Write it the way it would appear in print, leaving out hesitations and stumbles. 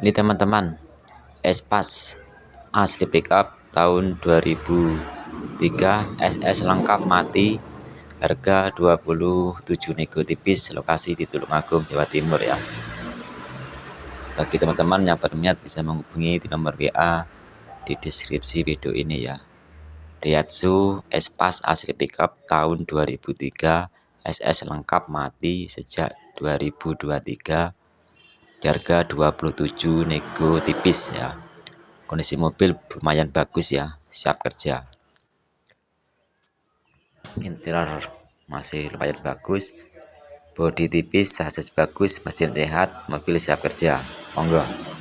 Ini teman-teman, Espas asli pickup tahun 2003, SS lengkap mati, harga 27 nego tipis, lokasi di Tulungagung, Jawa Timur ya. Bagi teman-teman yang berminat bisa menghubungi di nomor WA di deskripsi video ini ya. Daihatsu Espas asli pickup tahun 2003, SS lengkap mati sejak 2023, harga 27 nego tipis ya. Kondisi mobil lumayan bagus ya, siap kerja. Interior masih lumayan bagus, bodi tipis, chassis bagus, mesin sehat, mobil siap kerja. Monggo.